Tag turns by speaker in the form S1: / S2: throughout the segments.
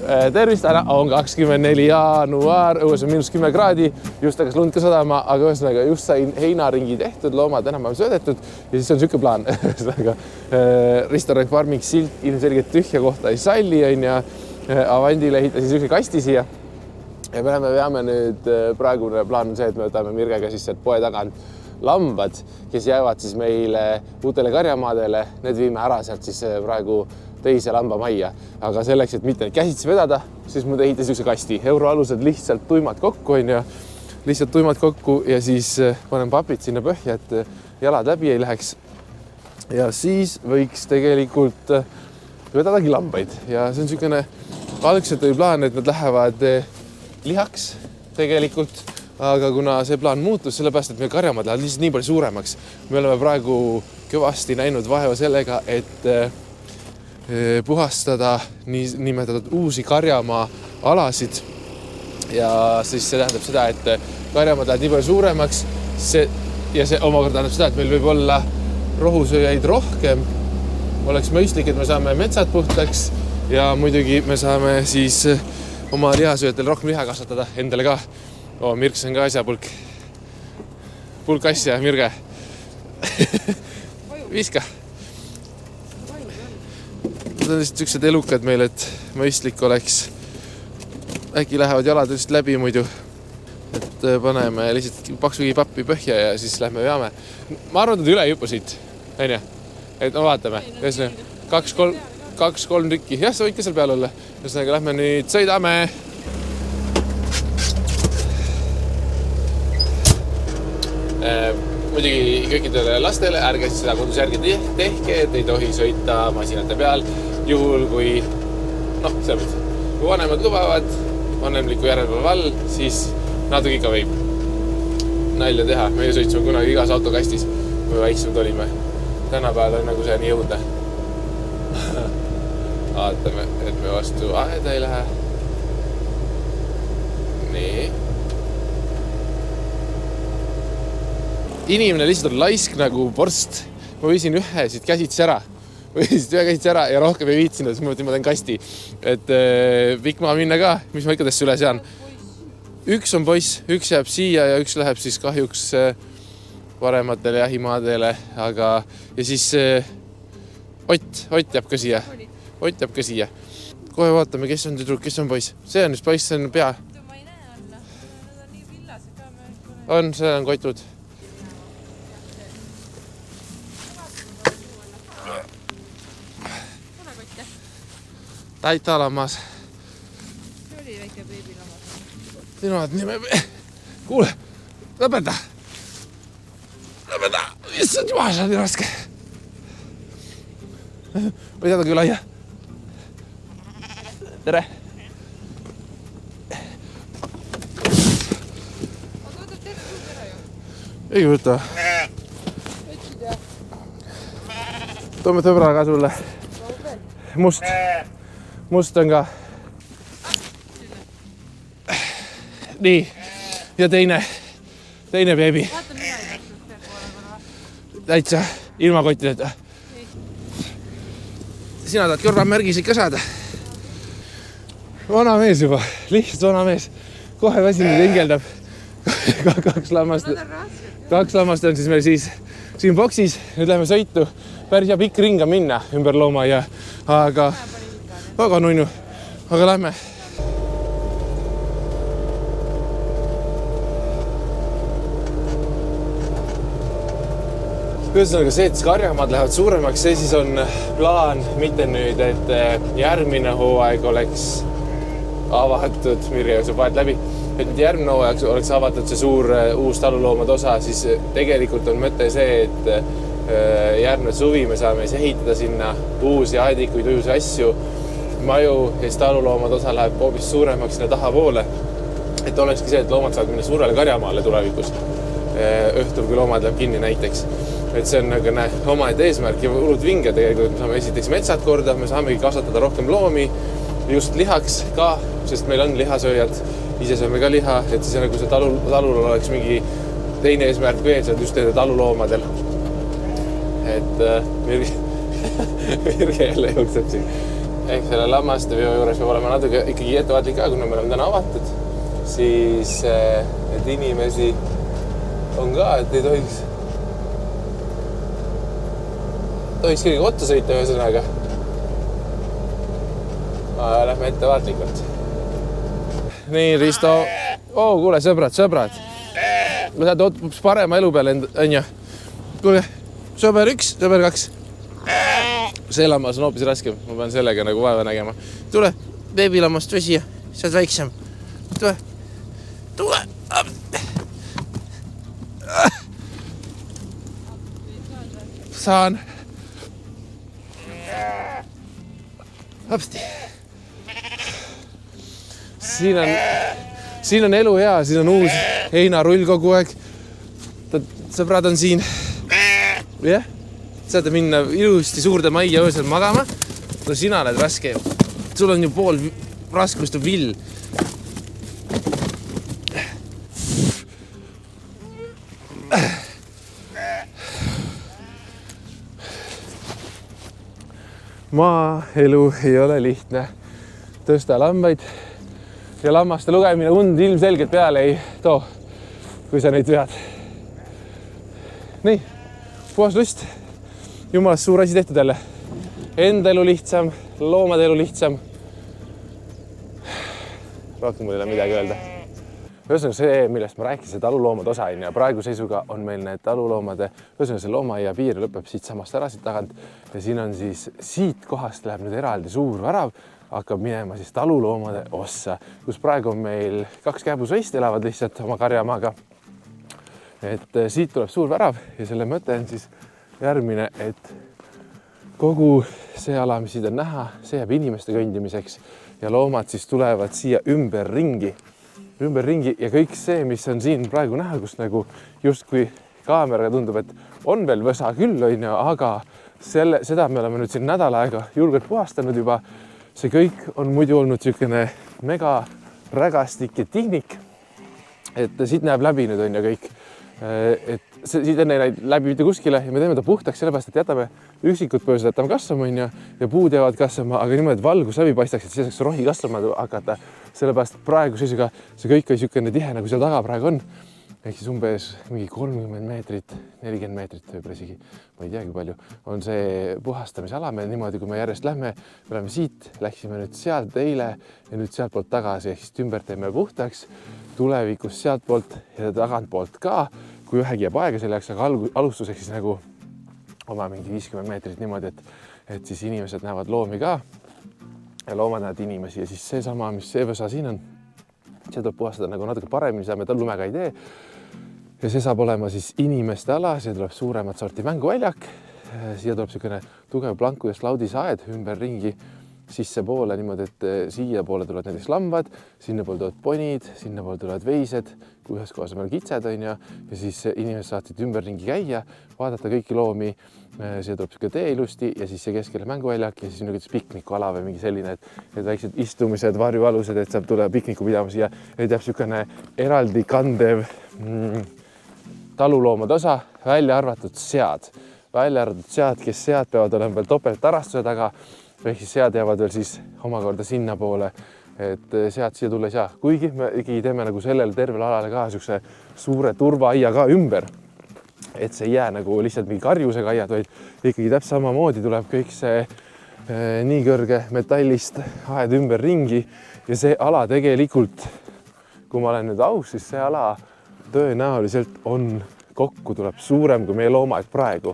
S1: Tervist, täna on 24 jaanuar, õues on -10 kraadi, just hakkas lund ka sadama, aga ühesõnaga just sain heinaringi tehtud, loomad enam-vähem söödetud ja siis on siuke plaan. Risto Farming silt ilmselgelt tühja kohta ei salli, on ja Avandile ehitasin siuke kasti siia. Ja me peame nüüd, praegune plaan on see, et me võtame Mirgega siis sealt poe tagant lambad, kes jäävad siis meile uutele karjamaadele, need viime ära sealt siis praegu teise lambamajja. Aga selleks, et mitte neid käsitsi vedada, siis mul ehitasin siukse kasti. Euroalused lihtsalt tuimad kokku, on ja lihtsalt tuimad kokku ja siis panen papid sinna põhja, et jalad läbi ei läheks. Ja siis võiks tegelikult vedadagi lambaid ja see on siukene algselt oli plaan, et nad lähevad lihaks tegelikult, aga kuna see plaan muutus sellepärast, et meie karjamad lähevad lihtsalt nii palju suuremaks, me oleme praegu kõvasti näinud vaeva sellega, et puhastada nimetatud uusi karjamaa alasid ja siis see tähendab seda, et karjamad lähevad nii palju suuremaks ja see omakorda tähendab seda, et meil võib olla rohusööjaid rohkem. Oleks mõistlik, et me saame metsad puhtaks ja muidugi me saame siis oma lihasööjatel rohkem liha kasvatada endale ka. Mirks on ka asja pulk asja, Mirge. Viska. Need on lihtsalt siuksed elukad meil, et mõistlik oleks. Äkki lähevad jalad lihtsalt läbi muidu. Et paneme lihtsalt paksugi pappi põhja ja siis lähme veame. Ma arvan, et üle jupu siit. Aine? Et no vaatame. 2-3 tükki. Jah, sa võid ka seal peal olla. Ühesõnaga, lähme nüüd sõidame. Muidugi kõikidele lastele ärge siis seda kodus järgi tehke, et ei tohi sõita masinate peal. Juhul kui, kui vanemad lubavad vanemliku järelevalve all, siis natuke ikka võib nalja teha. Meie sõitsime kunagi igas autokastis, kui väiksemad olime. Tänapäeval on nagu see nii jõudne. Vaatame, et me vastu aheda ei lähe. Nii. Inimene lihtsalt on laisk nagu vorst. Ma võisin ühe siit käsitsi ära. Ja rohkem ei viitsinud, siis ma teen kasti. Et pikk maa minna ka, mis ma ikka tõesti üle sean. Üks on poiss, üks jääb siia ja üks läheb siis kahjuks parematele jahimaadele. Ja siis Ott jääb ka siia. Ott jääb ka siia. Kohe vaatame, kes on tüdruk, kes on poiss. See on just poiss, see on pea.
S2: Ma ei näe alla. Nad on nii villased ka.
S1: On, see on kotud. Täita alamas.
S2: See oli väike beebilamas.
S1: Sinu oled nime... Kuule, lõpeta. Issand jumal, see on nii raske. Või teada küll aia. Tere.
S2: Aga võtab terve suud ära ju.
S1: Ei võta. Toome sõbra ka sulle. Must on ka. Nii. Ja teine beebi.
S2: Vaata mina ei läksnud see poole.
S1: Täitsa ilma kottideta. Sina tahad kõrvamärgisid ka saada. Vana mees juba. Lihtsalt vana mees. Kohe väsinud hingeldab. Kaks lamast on siis meil siin boksis. Nüüd lähme sõitu. Päris ja pikk ringa minna ümber looma ja aga nunnu. Aga lähme. Ühesõnaga see, et karjamaad lähevad suuremaks, see siis on plaan mitte nüüd, et järgmine hooaeg oleks avatud, Mirje jõuseb vahet läbi, et järgmine hooaeg oleks avatud see suur uus taluloomade osa, siis tegelikult on mõte see, et järgmine suvi me saame ehitada sinna uusi aedikuid, uusi asju, maju ja siis taluloomade osa läheb hoopis suuremaks sinna tahapoole, et olekski see, et loomad saavad minna suurele karjamaale tulevikus õhtul, kui loomad läheb kinni näiteks. Et see on nagu omaette eesmärk ja hullult vinge tegelikult. Me saame esiteks metsad korda, me saamegi kasvatada rohkem loomi just lihaks ka, sest meil on lihasööjad, ise sööme ka liha, et siis nagu see talul oleks mingi teine eesmärk veel, see on just teede taluloomadel. Et Mirge jälle jookseb siin. ehk selle lammasteveo juures peab olema natuke ikkagi ettevaatlik ka, kuna me oleme täna avatud, siis et inimesi on ka, et ei tohiks kellegi otsa sõita ühesõnaga. Lähme ettevaatlikult. Nii, Risto. Kuule, sõbrad. Ma saad hoopis parema elu peale onju. Kuule, sõber 1, sõber 2. See lammas on hoopis raskem. Ma pean sellega nagu vaeva nägema. Tule, beebilammast või siia. Sa oled väiksem. Tule. Saan. Hopsti. Siin on elu hea, siin on uus heinarull kogu aeg. Sõbrad on siin. Jah, saate minna ilusti suurde majja öösel magama. No sina oled raske. Sul on ju pool raskust on vill. Maaelu ei ole lihtne. Tõsta lambaid ja lammaste lugemine und ilmselgelt peale ei too, kui sa neid vead. Nii, puhas lust. Jumalast suur asi tehtud jälle. Enda elu lihtsam, loomade elu lihtsam. Rohkem mul ei ole midagi öelda. Ühesõnaga see, millest ma rääkisin, see taluloomade osa ja praegu seisuga on meil need taluloomade, ühesõnaga see loomaaia piir lõpeb siit samast ära siit tagant ja siin on siis siit kohast läheb nüüd eraldi suur värav, hakkab minema siis taluloomade ossa, kus praegu on meil 2 kääbusvõist elavad lihtsalt oma karjamaaga. Et siit tuleb suur värav ja selle mõte on siis järgmine, et kogu see ala, mis siit on näha, see jääb inimeste kõndimiseks ja loomad siis tulevad siia ümberringi ja kõik see, mis on siin praegu näha, kus nagu justkui kaameraga tundub, et on veel võsa küll, aga seda me oleme nüüd siin nädal aega julgelt puhastanud juba. See kõik on muidu olnud selline mega rägastik ja tihnik, et siit näeb läbi nüüd on ja kõik. Et siit enne ei läbi mitte kuskile ja me teeme ta puhtaks sellepärast, et jätame üksikud põhjused jätame kasvama ja puud jäävad kasvama, aga niimoodi, et valgus läbi paistaks, et siis saaks rohi kasvama hakata. Sellepärast praegu seisuga see kõik on niisugune tihe, nagu seal taga praegu on. Ehk siis umbes mingi 30 meetrit, 40 meetrit võib isegi, ma ei teagi palju, on see puhastamisala. Me niimoodi, kui me järjest lähme, me oleme siit, läksime nüüd sealt eile ja nüüd sealt poolt tagasi, ehk siis ümber teeme puhtaks, tulevikus sealt poolt ja tagant poolt ka, kui ühegi jääb aega selle jaoks, aga alustuseks siis nagu oma mingi 50 meetrit niimoodi, et siis inimesed näevad loomi ka ja loomad näevad inimesi ja siis seesama, mis see võsa siin on, see tuleb puhastada nagu natuke paremini, seda me lumega ei tee. Ja see saab olema siis inimeste ala, see tuleb suuremat sorti mänguväljak, siia tuleb niisugune tugev plankudest laudisaed ümber ringi sisse poole niimoodi, et siia poole tulevad näiteks lambad, sinna poole tulevad ponid, sinna poole tulevad veised, kui ühes kohas on meil kitsed ja siis inimesed saavad siit ümber ringi käia, vaadata kõiki loomi, siia tuleb niisugune tee ilusti ja siis see keskele mänguväljak ja siis niisugune piknikuala või mingi selline, et väiksed istumised, varjualused, et saab tulla pikniku pidama siia, et jääb niisugune eraldi kandev taluloomade osa, välja arvatud sead, kes sead peavad olema veel topeltarastuse taga, ehk siis sead jäävad veel siis omakorda sinna poole, et sead siia tulla ei saa. Kuigi me ikkagi teeme nagu sellele tervele alale ka niisuguse suure turvaaia ka ümber, et see ei jää nagu lihtsalt mingi karjusega aiad, vaid ikkagi täpselt samamoodi tuleb kõik see nii kõrge metallist aed ümber ringi ja see ala tegelikult, kui ma olen nüüd aus, siis see ala tõenäoliselt on kokku tuleb suurem kui meie loomaaed praegu.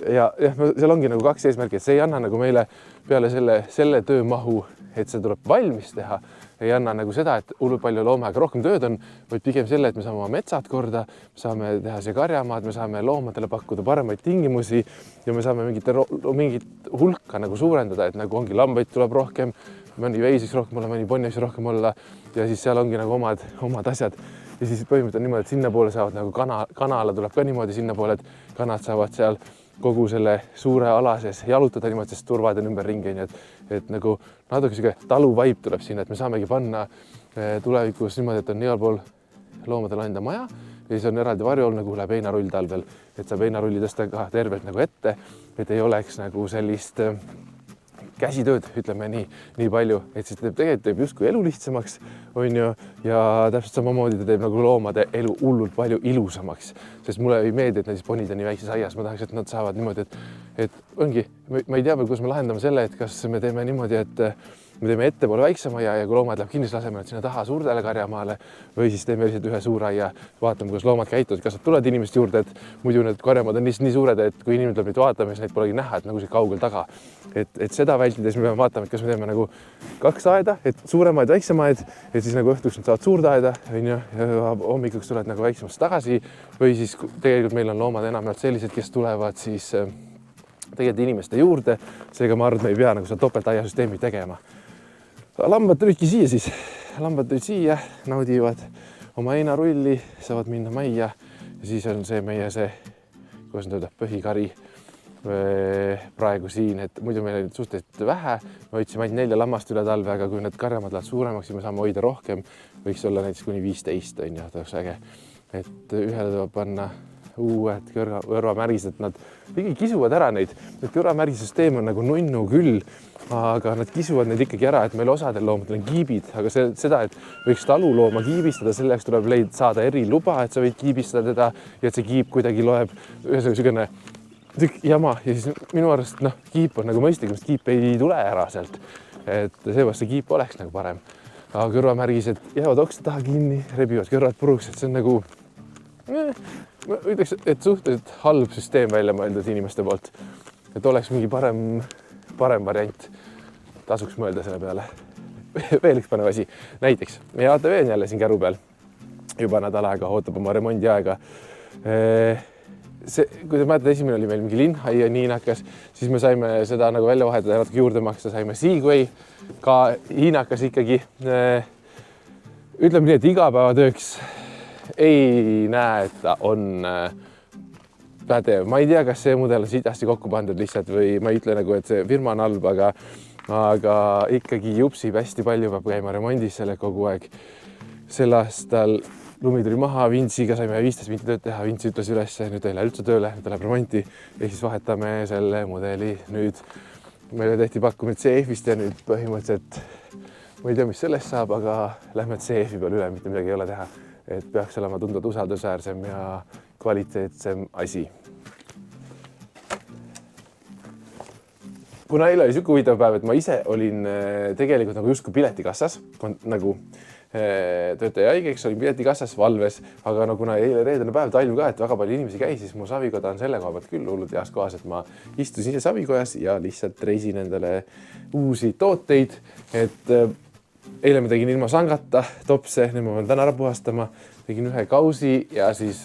S1: Ja seal ongi nagu 2 eesmärki, et see ei anna nagu meile peale selle töömahu, et see tuleb valmis teha, ei anna nagu seda, et hullult palju loomaga rohkem tööd on, vaid pigem selle, et me saame oma metsad korda, me saame teha see karjamaad, me saame loomadele pakkuda paremaid tingimusi ja me saame mingit hulka nagu suurendada, et nagu ongi lambaid tuleb rohkem, mõni veisiks rohkem olla, mõni ponniks rohkem olla ja siis seal ongi nagu omad asjad. Ja siis põhimõtteliselt niimoodi, et sinna poole saavad nagu kanala tuleb ka niimoodi sinna poole, et kanad saavad seal kogu selle suure ala sees jalutada niimoodi, sest turvad on ümber ringi, et nagu natuke siuke taluvaip tuleb sinna, et me saamegi panna tulevikus niimoodi, et on igal pool loomadel enda maja ja siis on eraldi varjuolne, kuhu läheb heinarull talvel, et saab heinarulli tõsta ka tervelt nagu ette, et ei oleks nagu sellist käsitööd, ütleme nii palju, et siis tegelikult teeb justkui elu lihtsamaks, on ju, ja täpselt samamoodi ta teeb nagu loomade elu hullult palju ilusamaks, sest mulle ei meeldi, et näiteks ponid on nii väikses aias, ma tahaks, et nad saavad niimoodi, et ongi, ma ei tea veel, kus me lahendame selle, et kas me teeme niimoodi, et me teeme ettepoole väiksema aia ja kui loomad läheb kinnisele asemele sinna taha suurdele karjamaale või siis teeme lihtsalt ühe suure aia, vaatame, kuidas loomad käituvad, kas nad tulevad inimest juurde, et muidu need karjamaad on nii suured, et kui inimene tuleb neid vaatama, siis neid polegi näha, et nagu see kaugel taga. Et seda vältides me peame vaatama, et kas me teeme nagu 2 aeda, et suuremaid, väiksemaid, et siis nagu õhtuks nad saavad suurde aeda, on ju, ja hommikuks tulevad nagu väiksemast tagasi või siis tegelikult meil on loomad enamjaolt sellised, kes tulevad siis tegelikult inimeste juurde, seega ma arvan, et me ei pea nagu seda topeltaiasüsteemi tegema. Lambad tulidki siia siis, lambad tulid siia, naudivad oma heinarulli, saavad minna majja ja siis on see meie kuidas nüüd põhikari praegu siin, et muidu meil oli suhteliselt vähe, me hoidsime ainult 4 lammast üle talve, aga kui need karjamad lähevad suuremaks, siis me saame hoida rohkem, võiks olla näiteks kuni 15, on ju, oleks äge, et ühele tuleb panna uued kõrvamärgised, nad ikkagi kisuvad ära neid, need kõrvamärgisüsteem on nagu nunnu küll, aga nad kisuvad neid ikkagi ära, et meil osadel loomadel on kiibid, aga seda, et võiks talulooma kiibistada, selleks tuleb saada eriluba, et sa võid kiibistada teda ja et see kiip kuidagi loeb ühesõnaga tükk jama ja siis minu arust kiip on nagu mõistlikum, sest kiip ei tule ära sealt, et seepärast see kiip oleks nagu parem, aga kõrvamärgised jäävad okste taha kinni, rebivad kõrvad puruks, et see on nagu ma ütleks, et suhteliselt halb süsteem välja mõeldud inimeste poolt, et oleks mingi parem variant, tasuks mõelda selle peale. Veel üks panev asi, näiteks meie ATV on jälle siin käru peal, juba nädal aega ootab oma remondi aega. Kui te mäletate, esimene oli meil mingi linnhai ja niinakas, siis me saime seda nagu välja vahetada ja natuke juurde maksta, saime Segway, ka hiinakas ikkagi. Ütleme nii, et igapäevatööks ei näe, et ta on pädev. Ma ei tea, kas see mudel on sitasti kokku pandud lihtsalt või ma ei ütle nagu, et see firma on halb, aga ikkagi jupsib hästi palju, peab käima remondis selle kogu aeg. Sel aastal lumi tuli maha, Vintsiga saime 15 minti tööd teha, Vintsi ütles üles, nüüd ei lähe üldse tööle, nüüd läheb remonti ja siis vahetame selle mudeli nüüd. Meile tehti pakkumine CF-ist ja nüüd põhimõtteliselt ma ei tea, mis sellest saab, aga lähme CF-i peale üle, mitte midagi ei ole teha. Et peaks olema tunduvalt usaldusväärsem ja kvaliteetsem asi. Kuna eile oli siuke huvitav päev, et ma ise olin tegelikult nagu justkui piletikassas, nagu töötaja haigeks, olin piletikassas valves, aga kuna eile reedene päev talv ka, et väga palju inimesi käis, siis mu savikoda on selle koha pealt küll hullult heas kohas, et ma istusin ise savikojas ja lihtsalt reisin endale uusi tooteid, et eile ma tegin ilma sangata topse, nüüd ma pean täna ära puhastama, tegin ühe kausi ja siis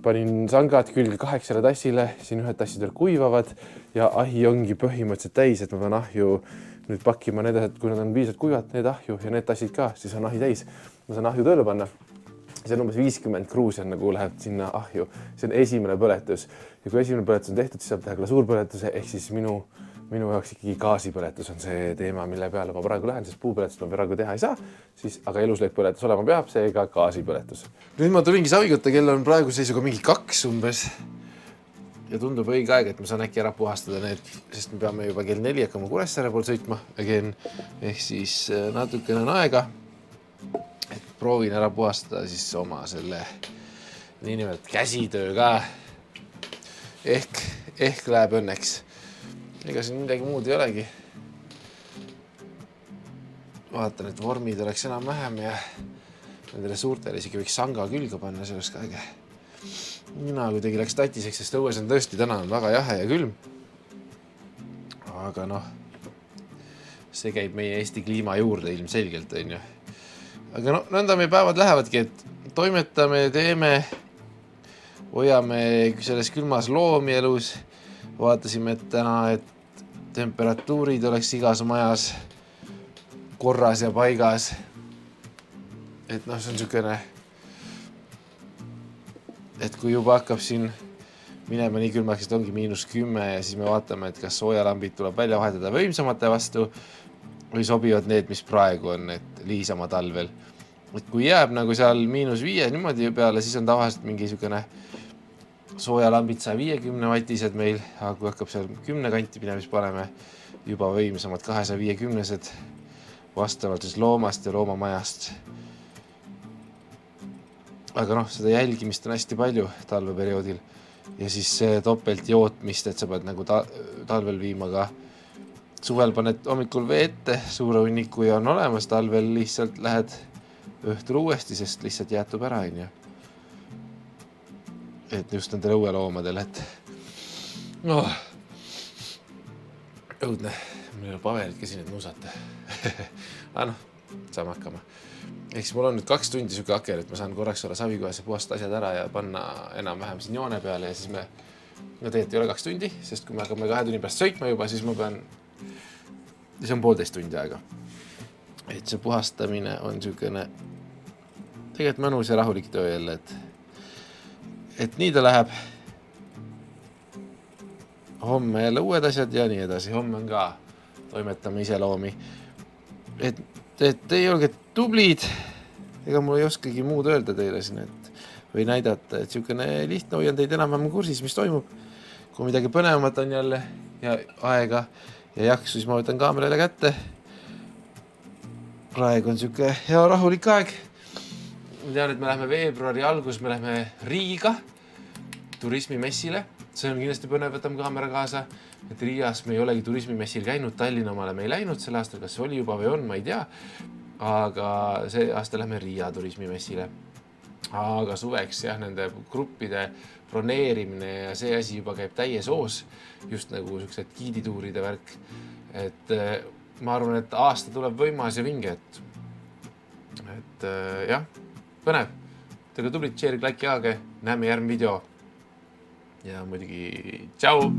S1: panin sangad külge 8 tassile, siin ühed tassid veel kuivavad ja ahi ongi põhimõtteliselt täis, et ma pean ahju nüüd pakkima need, et kui nad on piisavalt kuivad, need ahju ja need tassid ka, siis on ahi täis. Ma saan ahju tööle panna. See on umbes 50 kruusi nagu läheb sinna ahju. See on esimene põletus ja kui esimene põletus on tehtud, siis saab teha glasuurpõletuse ehk siis minu jaoks ikkagi gaasipõletus on see teema, mille peale ma praegu lähen, sest puupõletust ma praegu teha ei saa, siis aga elusleik põletus olema peab, seega gaasipõletus. Nüüd ma tulingi savikotta, kell on praegu seisuga mingi 2 umbes ja tundub õige aeg, et ma saan äkki ära puhastada need, sest me peame juba kell 4 hakkama Kuressaare pool sõitma ehk siis natukene on aega, et proovin ära puhastada siis oma selle niinimelt käsitöö ka ehk läheb õnneks. Ega siin midagi muud ei olegi. Vaatan, et vormid oleks enam vähem ja nendele suurtele isegi võiks sanga külge panna, see oleks ka äge. Mina kuidagi läks tatiseks, sest õues on tõesti täna väga jahe ja külm. Aga see käib meie Eesti kliima juurde ilmselgelt, on ju. Aga nõnda meie päevad lähevadki, et toimetame, teeme, hoiame selles külmas loomi elus. Vaatasime, et täna, et temperatuurid oleks igas majas korras ja paigas. Et see on niisugune, et kui juba hakkab siin minema nii külmaks, et ongi -10 ja siis me vaatame, et kas soojalambid tuleb välja vahetada võimsamate vastu või sobivad need, mis praegu on, et liisama talvel. Et kui jääb nagu seal -5 niimoodi peale, siis on tavaliselt mingi niisugune soojalambid 150 vatised meil, aga kui hakkab seal 10 kanti minema, siis paneme juba võimsamad 250-sed vastavalt siis loomast ja loomamajast. Aga noh, seda jälgimist on hästi palju talveperioodil ja siis topelt jootmist, et sa pead nagu talvel viima ka. Suvel paned hommikul vee ette, suure hunniku ja on olemas, talvel lihtsalt lähed õhtul uuesti, sest lihtsalt jäätub ära. Et just nendel õueloomadel, et õudne, mul ei ole paverit käsin, et nuusata. Aga noh, saame hakkama. Ehk siis mul on nüüd 2 tundi süke aker, et ma saan korraks olla savikojas ja puhast asjad ära ja panna enam-vähem siin joone peale ja siis me tegelikult ei ole 2 tundi, sest kui me hakkame 2 tunni pärast sõitma juba, siis ma pean, see on 1,5 tundi aega. Et see puhastamine on sükene tegelikult mõnus ja rahulik töö jälle, et nii ta läheb. Homme jälle uued asjad ja nii edasi. Homme on ka toimetame iseloomi. Et teie olge tublid. Ega mul ei oskagi muud öelda teile siin, või näidata, et sükene lihtne hoian teid enam-vähem kursis, mis toimub. Kui midagi põnevamat on jälle ja aega ja jaksu, siis ma võtan kaamerale kätte. Praegu on süke hea rahulik aeg. Ma tean, et me läheme veebruari algus, me läheme Riiga turismimessile. See on kindlasti põnev, võtame kaamera kaasa. Et Riias me ei olegi turismimessil käinud, Tallinna omale me ei läinud selle aastal, kas see oli juba või on, ma ei tea. Aga see aasta lähme Riia turismimessile. Aga suveks jah, nende gruppide broneerimine ja see asi juba käib täies hoos, just nagu sellised giidituuride värk. Et ma arvan, et aasta tuleb võimas ja vinge, et jah, põnev. Teile tublit, share, like, jaage, näeme järgmine video. Ja muidugi, tšau!